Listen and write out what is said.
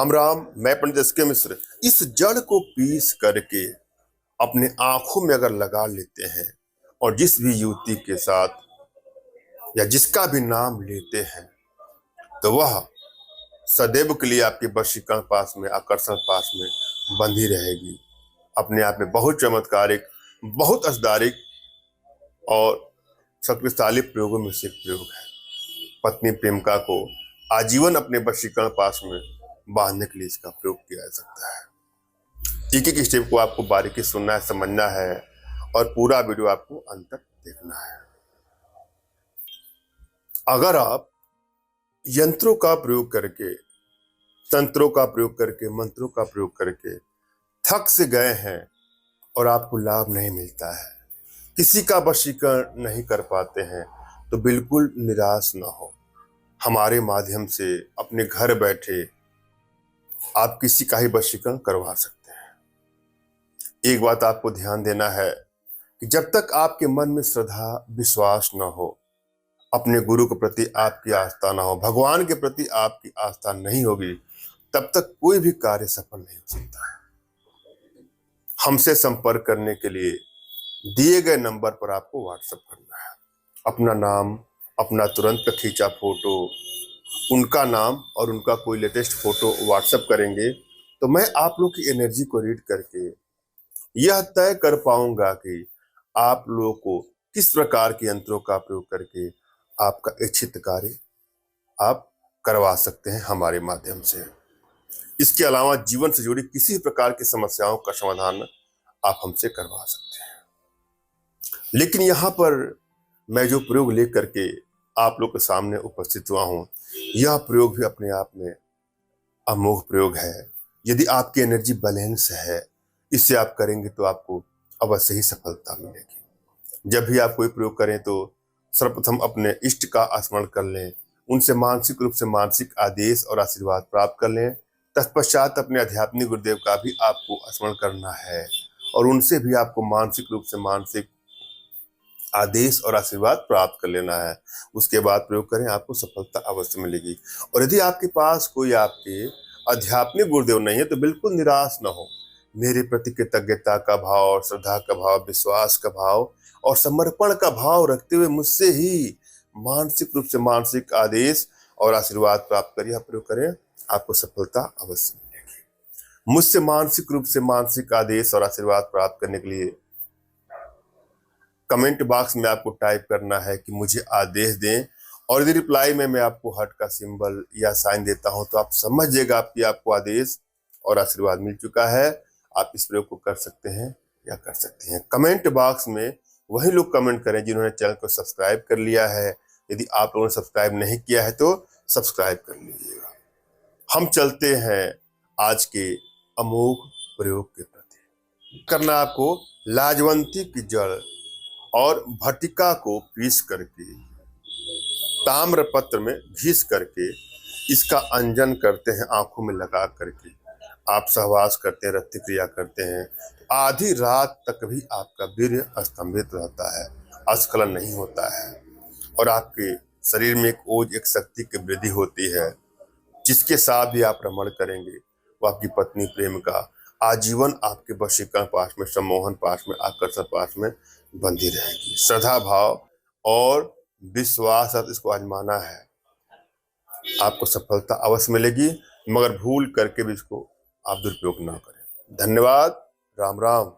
राम राम। मैं पंडित एस.के. मिश्र। इस जड़ को पीस करके अपने आंखों में अगर लगा लेते हैं और जिस भी युवती के साथ या जिसका भी नाम लेते हैं तो वह सदैव के लिए आपके वशीकरण पास में, आकर्षण पास में बंधी रहेगी। अपने आप में बहुत चमत्कारिक, बहुत असदारिक और शक्तिशाली प्रयोगों में से एक प्रयोग है। पत्नी प्रेमिका को आजीवन अपने वशीकरण पास में बांधने के लिए इसका प्रयोग किया जा सकता है। एक एक स्टेप को आपको बारीकी सुनना है, समझना है और पूरा वीडियो आपको अंत तक देखना है। अगर आप यंत्रों का प्रयोग करके, तंत्रों का प्रयोग करके, मंत्रों का प्रयोग करके थक से गए हैं और आपको लाभ नहीं मिलता है, किसी का वशीकरण नहीं कर पाते हैं, तो बिल्कुल निराश ना हो। हमारे माध्यम से अपने घर बैठे आप किसी का ही वशीकरण करवा सकते हैं। एक बात आपको ध्यान देना है कि जब तक आपके मन में श्रद्धा, विश्वास न हो, अपने गुरु के प्रति आपकी आस्था ना हो, भगवान के प्रति आपकी आस्था नहीं होगी, तब तक कोई भी कार्य सफल नहीं हो सकता है। हमसे संपर्क करने के लिए दिए गए नंबर पर आपको व्हाट्सएप करना है। अपना नाम, अपना तुरंत का खींचा फोटो, उनका नाम और उनका कोई लेटेस्ट फोटो व्हाट्सएप करेंगे तो मैं आप लोग की एनर्जी को रीड करके यह तय कर पाऊंगा कि आप लोगों को किस प्रकार के यंत्रों का प्रयोग करके आपका इच्छित कार्य आप करवा सकते हैं हमारे माध्यम से। इसके अलावा जीवन से जुड़ी किसी प्रकार की समस्याओं का समाधान आप हमसे करवा सकते हैं। लेकिन यहाँ पर मैं जो प्रयोग लेकर के आप लोग के सामने उपस्थित हुआ हूँ, यह प्रयोग भी अपने आप में अमोघ प्रयोग है। यदि आपकी एनर्जी बैलेंस है, इसे आप करेंगे तो आपको अवश्य ही सफलता मिलेगी। जब भी आप कोई प्रयोग करें तो सर्वप्रथम अपने इष्ट का स्मरण कर लें, उनसे मानसिक रूप से मानसिक आदेश और आशीर्वाद प्राप्त कर लें। तत्पश्चात अपने आध्यात्मिक गुरुदेव का भी आपको स्मरण करना है और उनसे भी आपको मानसिक रूप से मानसिक आदेश और आशीर्वाद प्राप्त कर लेना है। उसके बाद प्रयोग करें, आपको सफलता अवश्य मिलेगी। और यदि आपके पास कोई आपके आध्यात्मिक गुरुदेव नहीं है तो बिल्कुल निराश न हो। मेरे प्रति कृतज्ञता का भाव, श्रद्धा का भाव, विश्वास का भाव और समर्पण का भाव रखते हुए मुझसे ही मानसिक रूप से मानसिक आदेश और आशीर्वाद प्राप्त करिए, प्रयोग करें, आपको सफलता अवश्य मिलेगी। मुझसे मानसिक रूप से मानसिक आदेश और आशीर्वाद प्राप्त करने के लिए कमेंट बॉक्स में आपको टाइप करना है कि मुझे आदेश दें, और यदि रिप्लाई में मैं आपको हार्ट का सिंबल या साइन देता हूं तो आप समझ जाइएगा कि आपको आदेश और आशीर्वाद मिल चुका है। आप इस प्रयोग को कर सकते हैं या कर सकते हैं। कमेंट बॉक्स में वही लोग कमेंट करें जिन्होंने चैनल को सब्सक्राइब कर लिया है। यदि आप लोगों ने सब्सक्राइब नहीं किया है तो सब्सक्राइब कर लीजिएगा। हम चलते हैं आज के अमोघ प्रयोग के प्रति। करना आपको लाजवंती की जड़ और भटिका को पीस करके ताम्र पत्र में घिस करके इसका अंजन करते हैं, आंखों में लगा करके आप सहवास करते हैं, रति क्रिया करते हैं, तो आधी रात तक भी आपका वीर्य स्तंभित रहता है, स्खलन नहीं होता है और आपके शरीर में एक ओज, एक शक्ति की वृद्धि होती है। जिसके साथ भी आप रमण करेंगे वो आपकी पत्नी प्रेमिका आजीवन आपके वशीकरण पाश में, सम्मोहन पाश में, आकर्षण पाश में बंधी रहेगी। श्रद्धा भाव और विश्वास साथ इसको आजमाना है, आपको सफलता अवश्य मिलेगी, मगर भूल करके भी इसको आप दुरुपयोग ना करें। धन्यवाद। राम राम।